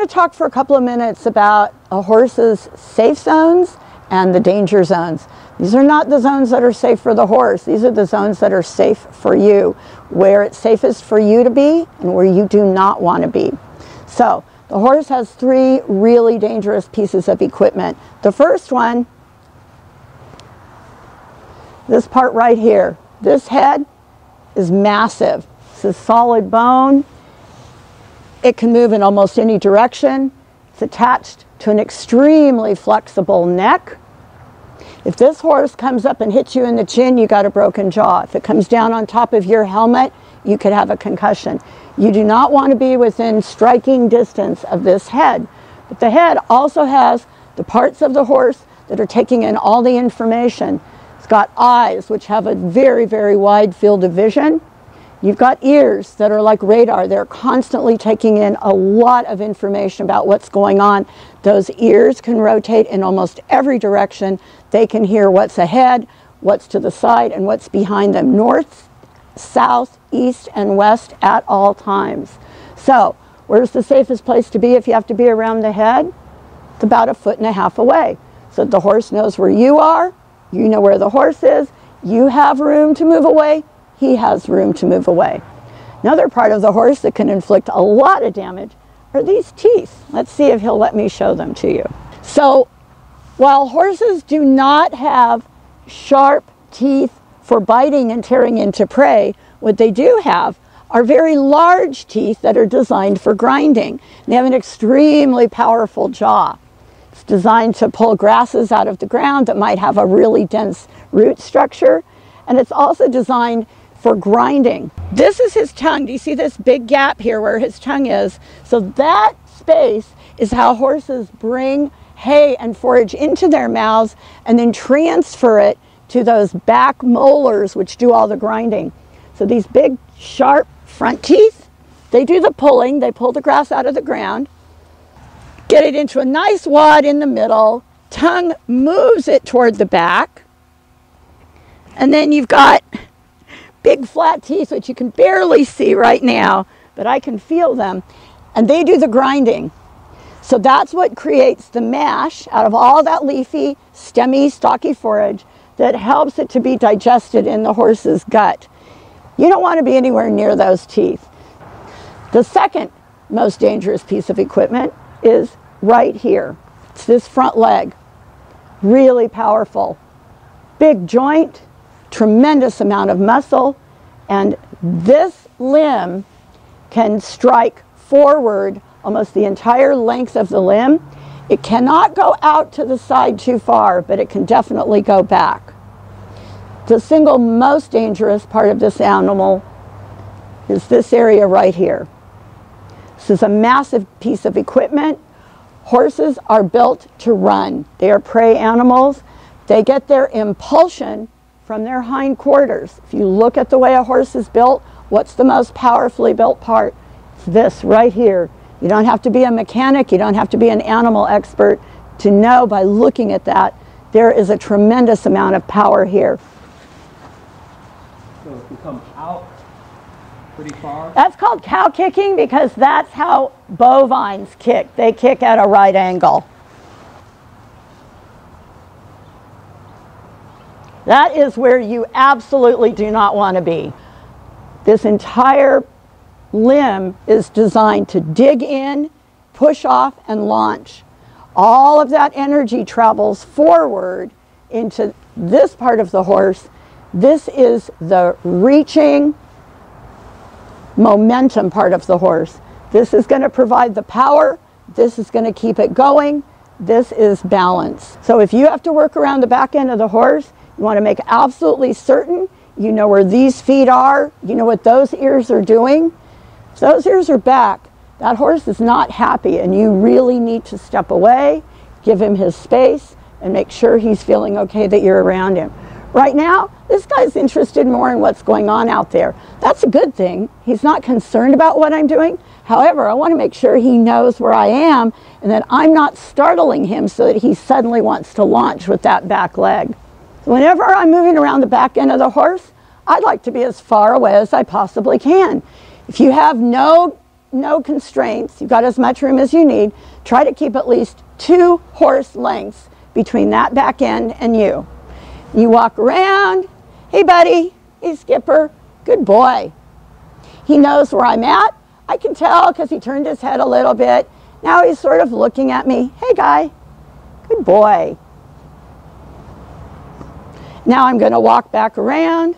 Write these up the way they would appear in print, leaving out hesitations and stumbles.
to talk for a couple of minutes about a horse's safe zones and the danger zones. These are not the zones that are safe for the horse. These are the zones that are safe for you, where it's safest for you to be and where you do not want to be. So the horse has three really dangerous pieces of equipment. The first one, this part right here. This head is massive. It's a solid bone. It can move in almost any direction. It's attached to an extremely flexible neck. If this horse comes up and hits you in the chin, you got a broken jaw. If it comes down on top of your helmet, you could have a concussion. You do not want to be within striking distance of this head. But the head also has the parts of the horse that are taking in all the information. It's got eyes, which have a very, very wide field of vision. You've got ears that are like radar. They're constantly taking in a lot of information about what's going on. Those ears can rotate in almost every direction. They can hear what's ahead, what's to the side, and what's behind them, north, south, east, and west at all times. So, where's the safest place to be if you have to be around the head? It's about 1.5 feet away. So the horse knows where you are, you know where the horse is, you have room to move away, he has room to move away. Another part of the horse that can inflict a lot of damage are these teeth. Let's see if he'll let me show them to you. So, while horses do not have sharp teeth for biting and tearing into prey, what they do have are very large teeth that are designed for grinding. They have an extremely powerful jaw. It's designed to pull grasses out of the ground that might have a really dense root structure, and it's also designed for grinding. This is his tongue. Do you see this big gap here where his tongue is? So that space is how horses bring hay and forage into their mouths and then transfer it to those back molars which do all the grinding. So these big sharp front teeth, they do the pulling. They pull the grass out of the ground, get it into a nice wad in the middle, tongue moves it toward the back, and then you've got big flat teeth which you can barely see right now, but I can feel them, and they do the grinding. So that's what creates the mash out of all that leafy, stemmy, stalky forage that helps it to be digested in the horse's gut. You don't want to be anywhere near those teeth. The second most dangerous piece of equipment is right here. It's this front leg. Really powerful. Big joint, tremendous amount of muscle, and this limb can strike forward almost the entire length of the limb. It cannot go out to the side too far, but it can definitely go back. The single most dangerous part of this animal is this area right here. This is a massive piece of equipment. Horses are built to run. They are prey animals. They get their impulsion from their hindquarters. If you look at the way a horse is built, what's the most powerfully built part? It's this right here. You don't have to be a mechanic, you don't have to be an animal expert to know by looking at that there is a tremendous amount of power here. So if you come out pretty far? That's called cow kicking because that's how bovines kick. They kick at a right angle. That is where you absolutely do not want to be. This entire limb is designed to dig in, push off, and launch. All of that energy travels forward into this part of the horse. This is the reaching momentum part of the horse. This is going to provide the power. This is going to keep it going. This is balance. So if you have to work around the back end of the horse, you want to make absolutely certain you know where these feet are, you know what those ears are doing. If those ears are back, that horse is not happy, and you really need to step away, give him his space, and make sure he's feeling okay that you're around him. Right now, this guy's interested more in what's going on out there. That's a good thing. He's not concerned about what I'm doing. However, I want to make sure he knows where I am and that I'm not startling him so that he suddenly wants to launch with that back leg. Whenever I'm moving around the back end of the horse, I'd like to be as far away as I possibly can. If you have no no constraints. You've got as much room as you need. Try to keep at least 2 horse lengths between that back end and you. You walk around. Hey, buddy. Hey, Skipper. Good boy. He knows where I'm at. I can tell because he turned his head a little bit. Now he's sort of looking at me. Hey, guy. Good boy. Now I'm going to walk back around.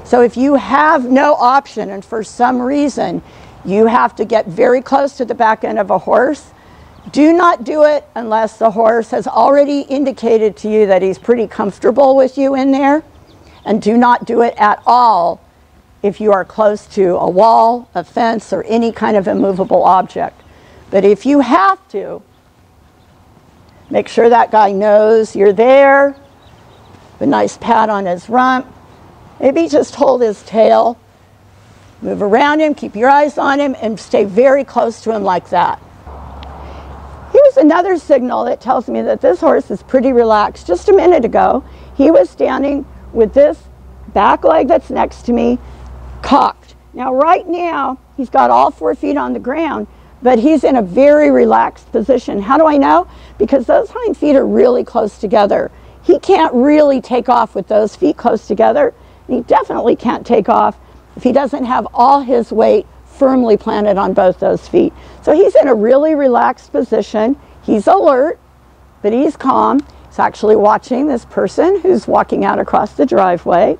So if you have no option and for some reason you have to get very close to the back end of a horse, do not do it unless the horse has already indicated to you that he's pretty comfortable with you in there. And do not do it at all if you are close to a wall, a fence, or any kind of immovable object. But if you have to, make sure that guy knows you're there. A nice pat on his rump. Maybe just hold his tail, move around him, keep your eyes on him, and stay very close to him like that. Here's another signal that tells me that this horse is pretty relaxed. Just a minute ago, he was standing with this back leg that's next to me cocked. Now, right now, he's got all 4 feet on the ground, but he's in a very relaxed position. How do I know? Because those hind feet are really close together. He can't really take off with those feet close together. He definitely can't take off if he doesn't have all his weight firmly planted on both those feet. So he's in a really relaxed position. He's alert, but he's calm. He's actually watching this person who's walking out across the driveway.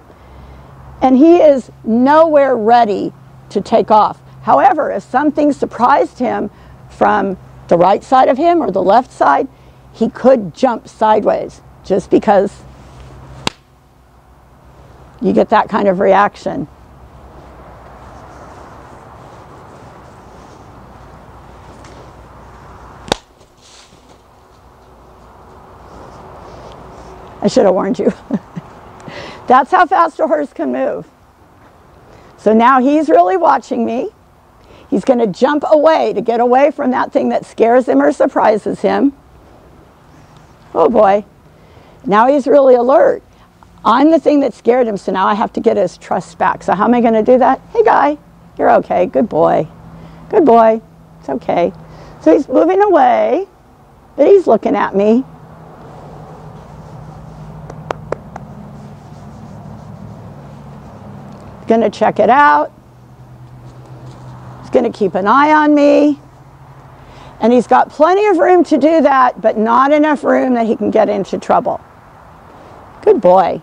And he is nowhere ready to take off. However, if something surprised him from the right side of him or the left side, he could jump sideways just because you get that kind of reaction. I should have warned you. That's how fast a horse can move. So now he's really watching me. He's going to jump away to get away from that thing that scares him or surprises him. Oh boy. Now he's really alert. I'm the thing that scared him, so now I have to get his trust back. So how am I going to do that? Hey, guy, you're okay. Good boy. Good boy. It's okay. So he's moving away, but he's looking at me. He's going to check it out. He's going to keep an eye on me. And he's got plenty of room to do that, but not enough room that he can get into trouble. Good boy.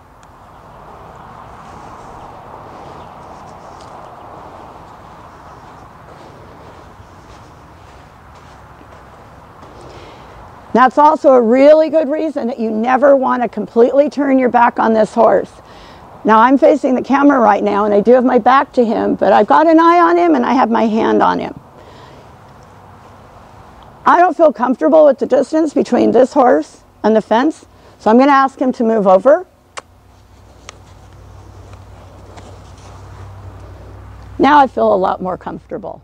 That's also a really good reason that you never want to completely turn your back on this horse. Now I'm facing the camera right now and I do have my back to him, but I've got an eye on him and I have my hand on him. I don't feel comfortable with the distance between this horse and the fence, so I'm going to ask him to move over. Now I feel a lot more comfortable.